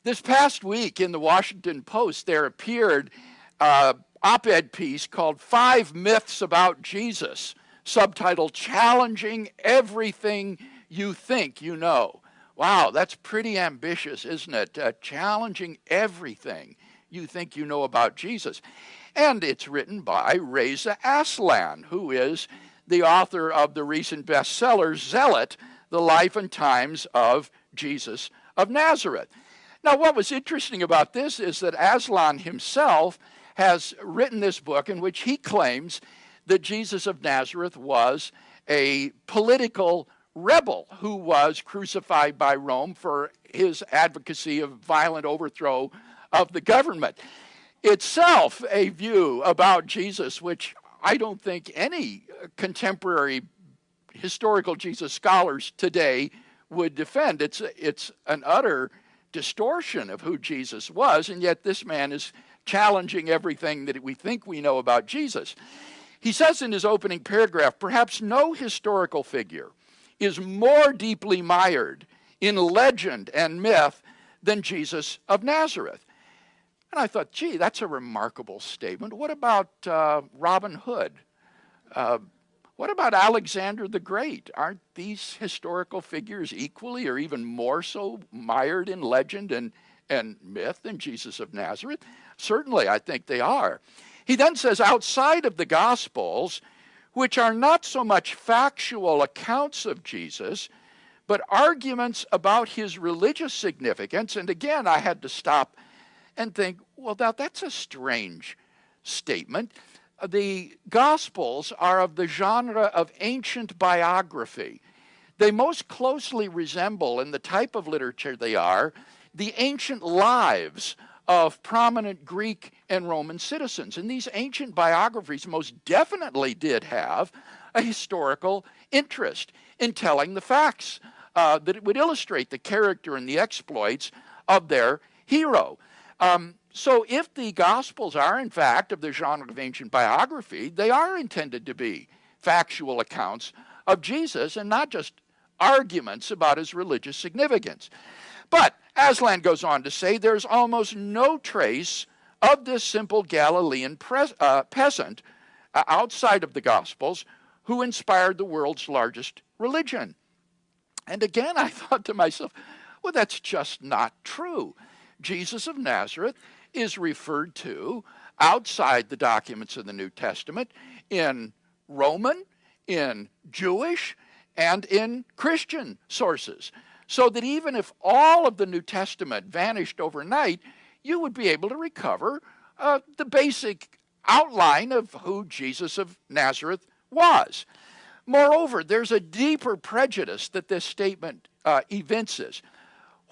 This past week in the Washington Post, there appeared an op-ed piece called Five Myths About Jesus, subtitled Challenging Everything You Think You Know. Wow, that's pretty ambitious, isn't it? Challenging everything you think you know about Jesus. And it's written by Reza Aslan, who is the author of the recent bestseller, Zealot, The Life and Times of Jesus of Nazareth. Now, what was interesting about this is that Aslan himself has written this book in which he claims that Jesus of Nazareth was a political rebel who was crucified by Rome for his advocacy of violent overthrow of the government. Itself a view about Jesus which I don't think any contemporary historical Jesus scholars today would defend. It's an utter distortion of who Jesus was, and yet this man is challenging everything that we think we know about Jesus. He says in his opening paragraph, perhaps no historical figure is more deeply mired in legend and myth than Jesus of Nazareth. And I thought, gee, that's a remarkable statement. What about Robin Hood? What about Alexander the Great? Aren't these historical figures equally or even more so mired in legend and myth than Jesus of Nazareth? Certainly, I think they are. He then says, outside of the Gospels, which are not so much factual accounts of Jesus, but arguments about his religious significance. And again, I had to stop and think, well, now that's a strange statement. The Gospels are of the genre of ancient biography. They most closely resemble, in the type of literature they are, the ancient lives of prominent Greek and Roman citizens. And these ancient biographies most definitely did have a historical interest in telling the facts that it would illustrate the character and the exploits of their hero. So if the Gospels are, in fact, of the genre of ancient biography, they are intended to be factual accounts of Jesus and not just arguments about his religious significance. But Aslan goes on to say there's almost no trace of this simple Galilean peasant outside of the Gospels who inspired the world's largest religion. And again, I thought to myself, well, that's just not true. Jesus of Nazareth is referred to outside the documents of the New Testament in Roman, in Jewish, and in Christian sources. So that even if all of the New Testament vanished overnight, you would be able to recover the basic outline of who Jesus of Nazareth was. Moreover, there's a deeper prejudice that this statement evinces.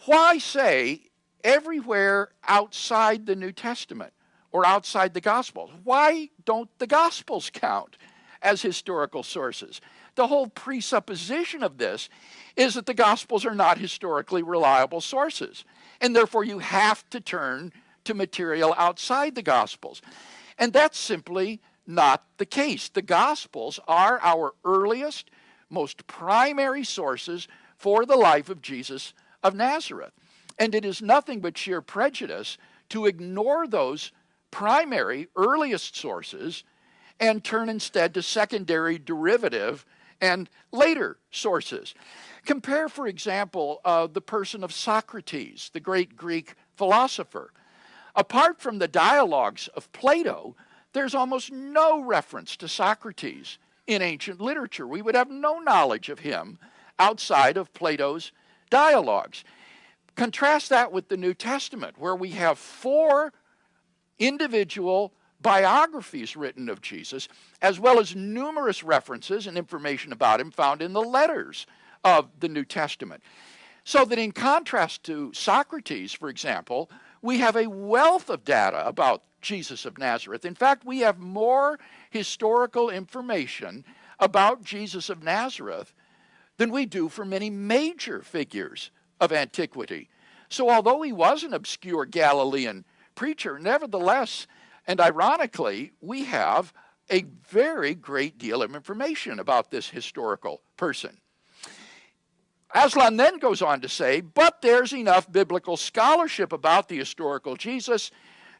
Why say everywhere outside the New Testament or outside the Gospels? Why don't the Gospels count as historical sources? The whole presupposition of this is that the Gospels are not historically reliable sources, and therefore you have to turn to material outside the Gospels. And that's simply not the case. The Gospels are our earliest, most primary sources for the life of Jesus of Nazareth. And it is nothing but sheer prejudice to ignore those primary, earliest sources and turn instead to secondary, derivative, and later sources. Compare, for example, the person of Socrates, the great Greek philosopher. Apart from the dialogues of Plato, there's almost no reference to Socrates in ancient literature. We would have no knowledge of him outside of Plato's dialogues. Contrast that with the New Testament, where we have 4 individual biographies written of Jesus, as well as numerous references and information about him found in the letters of the New Testament. So that in contrast to Socrates, for example, we have a wealth of data about Jesus of Nazareth. In fact, we have more historical information about Jesus of Nazareth than we do for many major figures of antiquity. So although he was an obscure Galilean preacher, nevertheless, and ironically, we have a very great deal of information about this historical person. Aslan then goes on to say, but there's enough biblical scholarship about the historical Jesus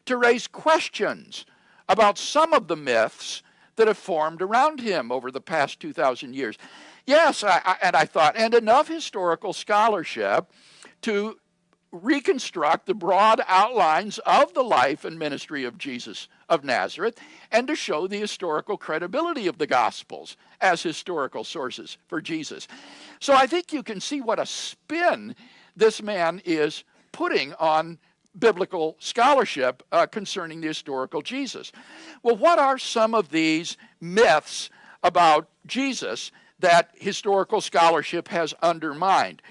to raise questions about some of the myths that have formed around him over the past 2,000 years. Yes, I thought, and enough historical scholarship to reconstruct the broad outlines of the life and ministry of Jesus of Nazareth and to show the historical credibility of the Gospels as historical sources for Jesus. So I think you can see what a spin this man is putting on biblical scholarship concerning the historical Jesus. Well, what are some of these myths about Jesus that historical scholarship has undermined?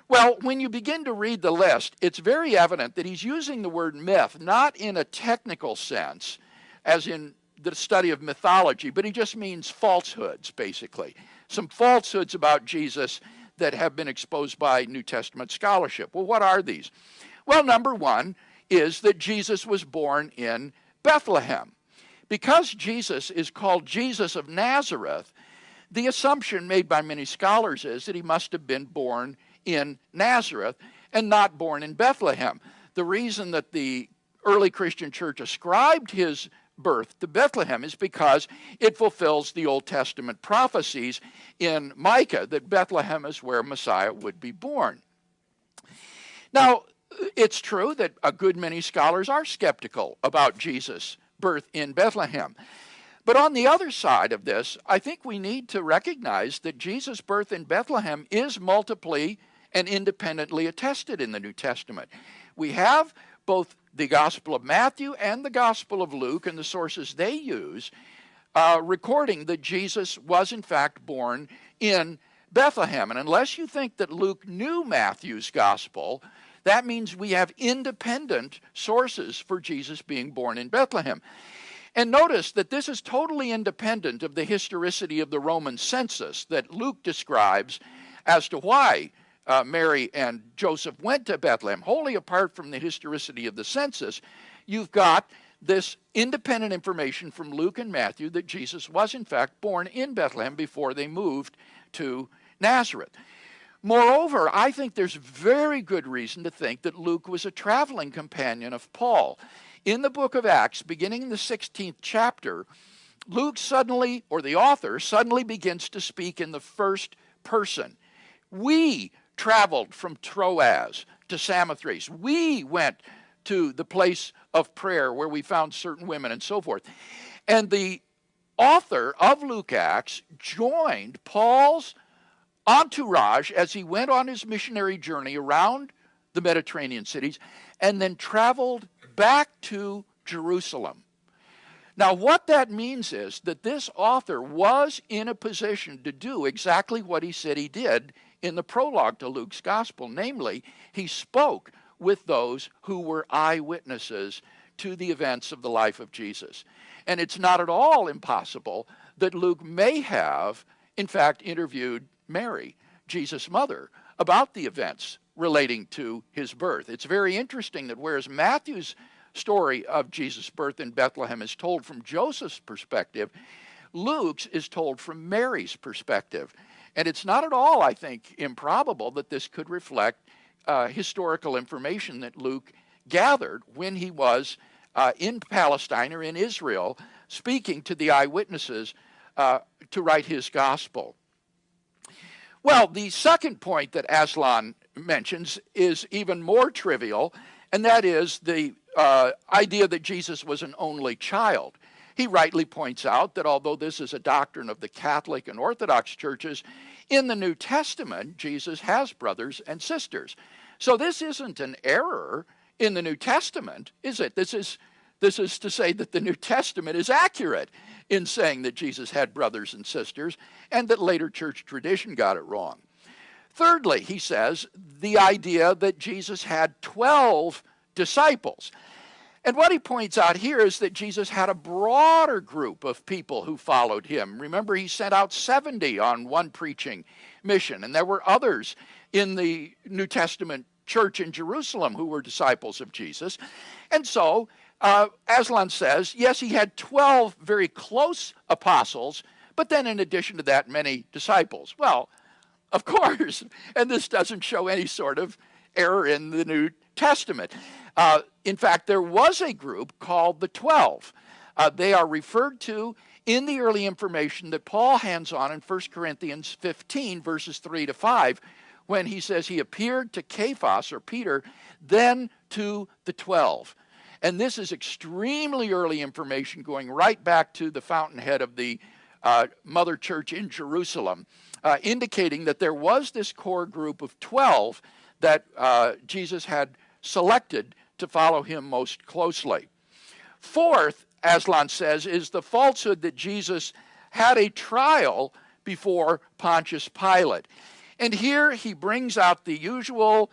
Well, when you begin to read the list, it's very evident that he's using the word myth not in a technical sense, as in the study of mythology, but he just means falsehoods, basically. Some falsehoods about Jesus that have been exposed by New Testament scholarship. Well, what are these? Well, number one is that Jesus was born in Bethlehem. Because Jesus is called Jesus of Nazareth, the assumption made by many scholars is that he must have been born in Nazareth and not born in Bethlehem. The reason that the early Christian church ascribed his birth to Bethlehem is because it fulfills the Old Testament prophecies in Micah that Bethlehem is where Messiah would be born. Now, it's true that a good many scholars are skeptical about Jesus' birth in Bethlehem. But on the other side of this, I think we need to recognize that Jesus' birth in Bethlehem is multiply and independently attested in the New Testament. We have both the Gospel of Matthew and the Gospel of Luke and the sources they use recording that Jesus was in fact born in Bethlehem. And unless you think that Luke knew Matthew's Gospel, that means we have independent sources for Jesus being born in Bethlehem. And notice that this is totally independent of the historicity of the Roman census that Luke describes as to why Mary and Joseph went to Bethlehem. Wholly apart from the historicity of the census, you've got this independent information from Luke and Matthew that Jesus was in fact born in Bethlehem before they moved to Nazareth. Moreover, I think there's very good reason to think that Luke was a traveling companion of Paul. In the book of Acts, beginning in the 16th chapter, Luke suddenly, or the author, suddenly begins to speak in the first person. We traveled from Troas to Samothrace. We went to the place of prayer where we found certain women and so forth. And the author of Luke Acts joined Paul's entourage as he went on his missionary journey around the Mediterranean cities and then traveled back to Jerusalem. Now, what that means is that this author was in a position to do exactly what he said he did in the prologue to Luke's gospel. Namely, he spoke with those who were eyewitnesses to the events of the life of Jesus. And it's not at all impossible that Luke may have, in fact, interviewed Mary, Jesus' mother, about the events relating to his birth. It's very interesting that whereas Matthew's story of Jesus' birth in Bethlehem is told from Joseph's perspective, Luke's is told from Mary's perspective. And it's not at all, I think, improbable that this could reflect historical information that Luke gathered when he was in Palestine or in Israel, speaking to the eyewitnesses to write his gospel. Well, the second point that Aslan mentions is even more trivial, and that is the idea that Jesus was an only child. He rightly points out that although this is a doctrine of the Catholic and Orthodox churches, in the New Testament, Jesus has brothers and sisters. So this isn't an error in the New Testament, is it? This is to say that the New Testament is accurate in saying that Jesus had brothers and sisters, and that later church tradition got it wrong. Thirdly, he says, the idea that Jesus had 12 disciples. And what he points out here is that Jesus had a broader group of people who followed him. Remember, he sent out 70 on one preaching mission, and there were others in the New Testament church in Jerusalem who were disciples of Jesus. And so, Aslan says, yes, he had 12 very close apostles, but then in addition to that, many disciples. Well, Of course. And this doesn't show any sort of error in the New Testament. In fact, there was a group called the 12. They are referred to in the early information that Paul hands on in 1 Corinthians 15, verses 3 to 5, when he says he appeared to Cephas, or Peter, then to the 12. And this is extremely early information going right back to the fountainhead of the mother church in Jerusalem, indicating that there was this core group of 12 that Jesus had selected to follow him most closely. Fourth, Aslan says, is the falsehood that Jesus had a trial before Pontius Pilate. And here he brings out the usual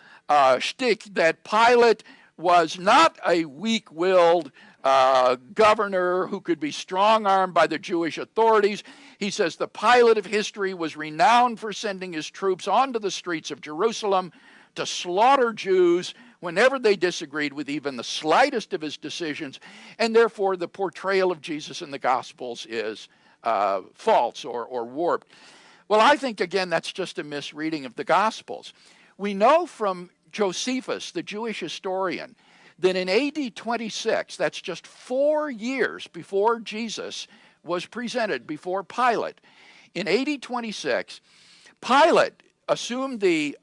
shtick that Pilate was not a weak-willed governor who could be strong-armed by the Jewish authorities. He says the Pilate of history was renowned for sending his troops onto the streets of Jerusalem to slaughter Jews whenever they disagreed with even the slightest of his decisions, and therefore the portrayal of Jesus in the Gospels is false or warped. Well, I think, again, that's just a misreading of the Gospels. We know from Josephus, the Jewish historian, that in AD 26, that's just 4 years before Jesus was presented before Pilate, in AD 26, Pilate assumed the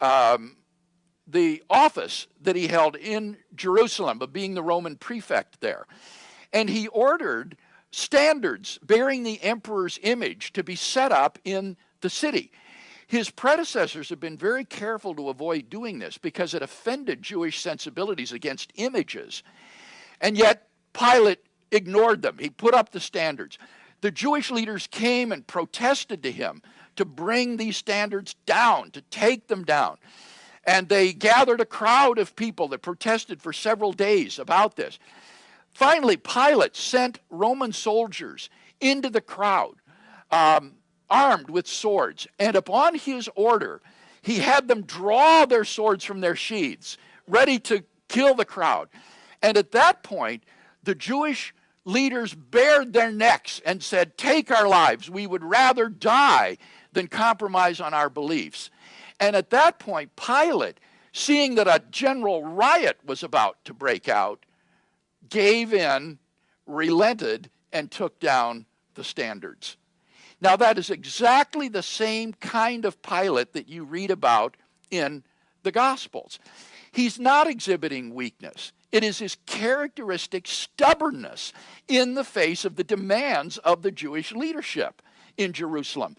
office that he held in Jerusalem of being the Roman prefect there. And he ordered standards bearing the emperor's image to be set up in the city. His predecessors have been very careful to avoid doing this because it offended Jewish sensibilities against images. And yet Pilate ignored them. He put up the standards. The Jewish leaders came and protested to him to bring these standards down, to take them down. And they gathered a crowd of people that protested for several days about this. Finally, Pilate sent Roman soldiers into the crowd, armed with swords. And upon his order, he had them draw their swords from their sheaths, ready to kill the crowd. And at that point, the Jewish leaders bared their necks and said, "Take our lives. We would rather die than compromise on our beliefs." And at that point, Pilate, seeing that a general riot was about to break out, gave in, relented, and took down the standards. Now, that is exactly the same kind of Pilate that you read about in the Gospels. He's not exhibiting weakness. It is his characteristic stubbornness in the face of the demands of the Jewish leadership in Jerusalem.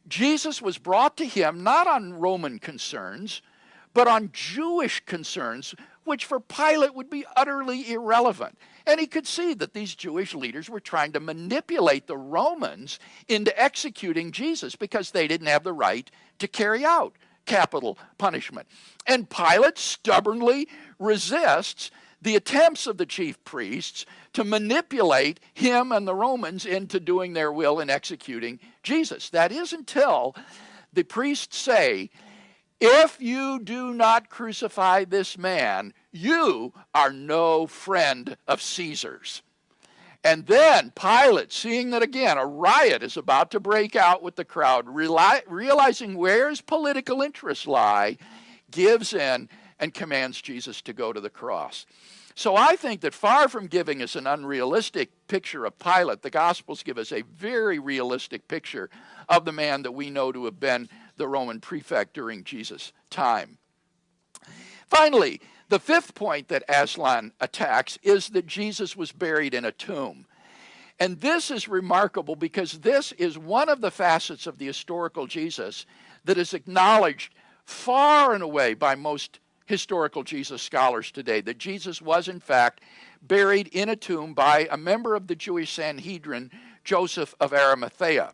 Jesus was brought to him not on Roman concerns, but on Jewish concerns, which for Pilate would be utterly irrelevant. And he could see that these Jewish leaders were trying to manipulate the Romans into executing Jesus because they didn't have the right to carry out capital punishment. And Pilate stubbornly resists the attempts of the chief priests to manipulate him and the Romans into doing their will in executing Jesus. That is until the priests say, "If you do not crucify this man, you are no friend of Caesar's." And then Pilate, seeing that again a riot is about to break out with the crowd, realizing where his political interests lie, gives in and commands Jesus to go to the cross. So I think that far from giving us an unrealistic picture of Pilate, the Gospels give us a very realistic picture of the man that we know to have been the Roman prefect during Jesus' time. Finally, the fifth point that Aslan attacks is that Jesus was buried in a tomb. And this is remarkable because this is one of the facets of the historical Jesus that is acknowledged far and away by most historical Jesus scholars today, that Jesus was in fact buried in a tomb by a member of the Jewish Sanhedrin, Joseph of Arimathea.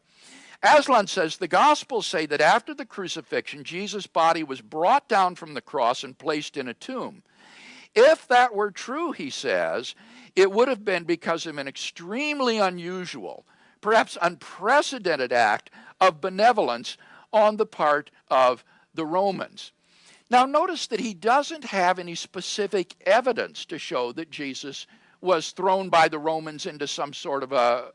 Aslan says the Gospels say that after the crucifixion, Jesus' body was brought down from the cross and placed in a tomb. If that were true, he says, it would have been because of an extremely unusual, perhaps unprecedented act of benevolence on the part of the Romans. Now notice that he doesn't have any specific evidence to show that Jesus was thrown by the Romans into some sort of a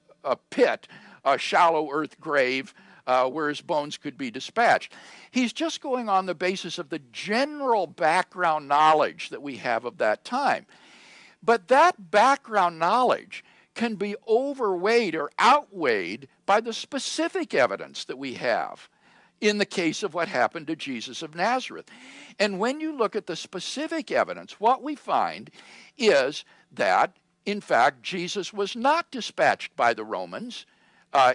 pit, a shallow earth grave, where his bones could be dispatched. He's just going on the basis of the general background knowledge that we have of that time. But that background knowledge can be overweighed or outweighed by the specific evidence that we have in the case of what happened to Jesus of Nazareth. And when you look at the specific evidence, what we find is that, in fact, Jesus was not dispatched by the Romans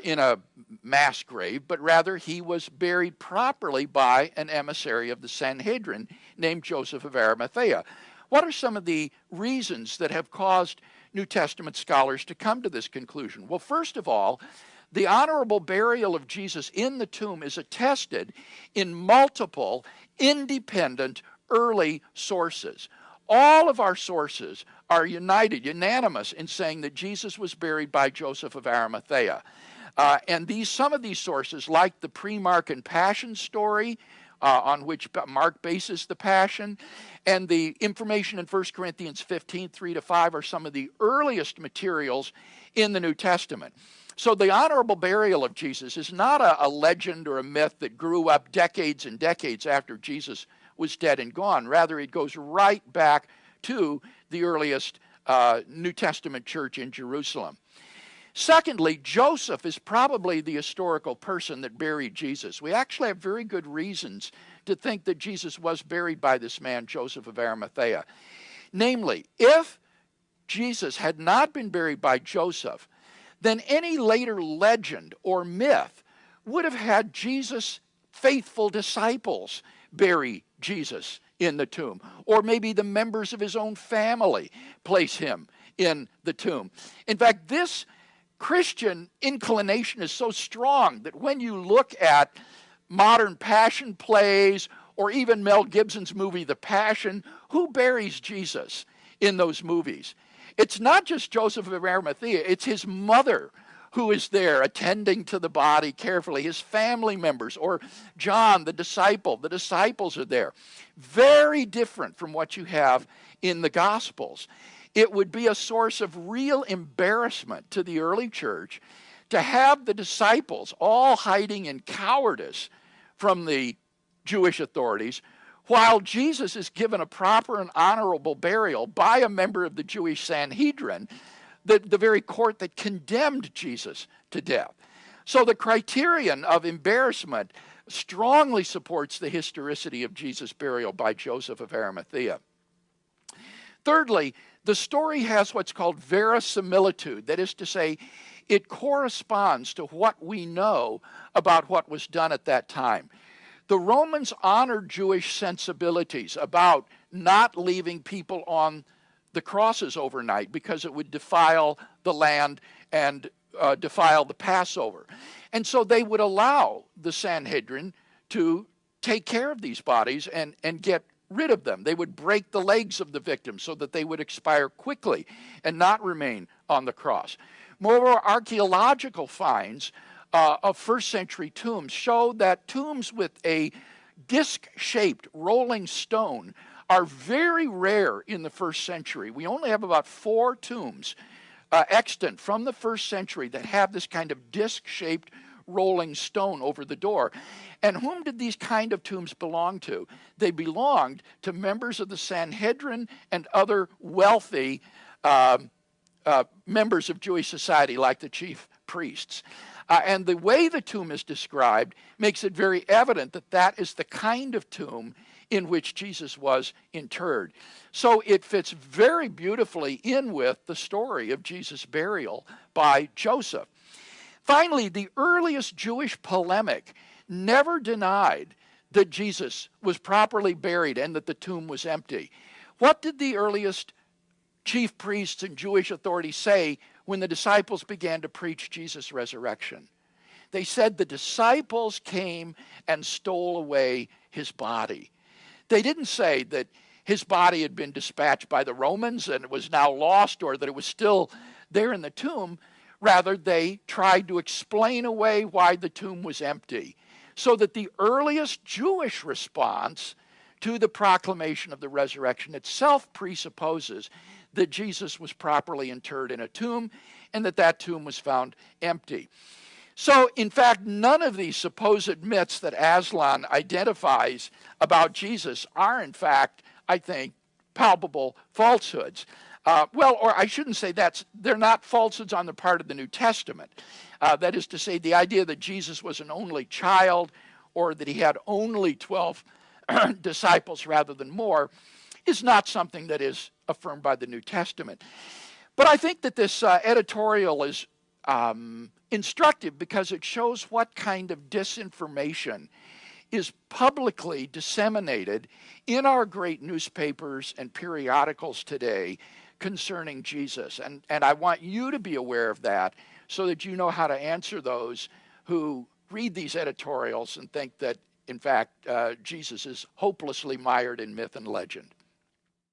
in a mass grave, but rather he was buried properly by an emissary of the Sanhedrin named Joseph of Arimathea. What are some of the reasons that have caused New Testament scholars to come to this conclusion? Well, first of all, the honorable burial of Jesus in the tomb is attested in multiple independent early sources. All of our sources are unanimous in saying that Jesus was buried by Joseph of Arimathea. And some of these sources, like the pre-Markan Passion story, on which Mark bases the Passion, and the information in 1 Corinthians 15, 3-5 are some of the earliest materials in the New Testament. So the honorable burial of Jesus is not a legend or a myth that grew up decades and decades after Jesus was dead and gone. Rather, it goes right back to the earliest New Testament church in Jerusalem. Secondly, Joseph is probably the historical person that buried Jesus. We actually have very good reasons to think that Jesus was buried by this man, Joseph of Arimathea. Namely, if Jesus had not been buried by Joseph, then any later legend or myth would have had Jesus' faithful disciples bury Jesus in the tomb. Or maybe the members of his own family place him in the tomb. In fact, this Christian inclination is so strong that when you look at modern passion plays or even Mel Gibson's movie The Passion, who buries Jesus in those movies? It's not just Joseph of Arimathea, it's his mother who is there attending to the body carefully, his family members, or John, the disciple. The disciples are there. Very different from what you have in the Gospels. It would be a source of real embarrassment to the early church to have the disciples all hiding in cowardice from the Jewish authorities, while Jesus is given a proper and honorable burial by a member of the Jewish Sanhedrin, the very court that condemned Jesus to death. So the criterion of embarrassment strongly supports the historicity of Jesus' burial by Joseph of Arimathea. Thirdly, the story has what's called verisimilitude. That is to say, it corresponds to what we know about what was done at that time. The Romans honored Jewish sensibilities about not leaving people on the crosses overnight because it would defile the land and defile the Passover. And so they would allow the Sanhedrin to take care of these bodies and get rid of them. They would break the legs of the victims so that they would expire quickly and not remain on the cross. Moreover, archaeological finds of first century tombs show that tombs with a disc-shaped rolling stone are very rare in the first century. We only have about 4 tombs extant from the first century that have this kind of disc-shaped rolling stone over the door. And whom did these kind of tombs belong to? They belonged to members of the Sanhedrin and other wealthy members of Jewish society, like the chief priests. And the way the tomb is described makes it very evident that that is the kind of tomb in which Jesus was interred. So it fits very beautifully in with the story of Jesus' burial by Joseph. Finally, the earliest Jewish polemic never denied that Jesus was properly buried and that the tomb was empty. What did the earliest chief priests and Jewish authorities say when the disciples began to preach Jesus' resurrection? They said the disciples came and stole away his body. They didn't say that his body had been dispatched by the Romans and it was now lost, or that it was still there in the tomb. Rather, they tried to explain away why the tomb was empty, so that the earliest Jewish response to the proclamation of the resurrection itself presupposes that Jesus was properly interred in a tomb and that that tomb was found empty. So, in fact, none of these supposed myths that Aslan identifies about Jesus are, in fact, I think, palpable falsehoods. Well, or I shouldn't say they're not falsehoods on the part of the New Testament. That is to say, the idea that Jesus was an only child or that he had only 12 disciples rather than more is not something that is affirmed by the New Testament. But I think that this editorial is instructive because it shows what kind of disinformation is publicly disseminated in our great newspapers and periodicals today concerning Jesus. And I want you to be aware of that so that you know how to answer those who read these editorials and think that, in fact, Jesus is hopelessly mired in myth and legend.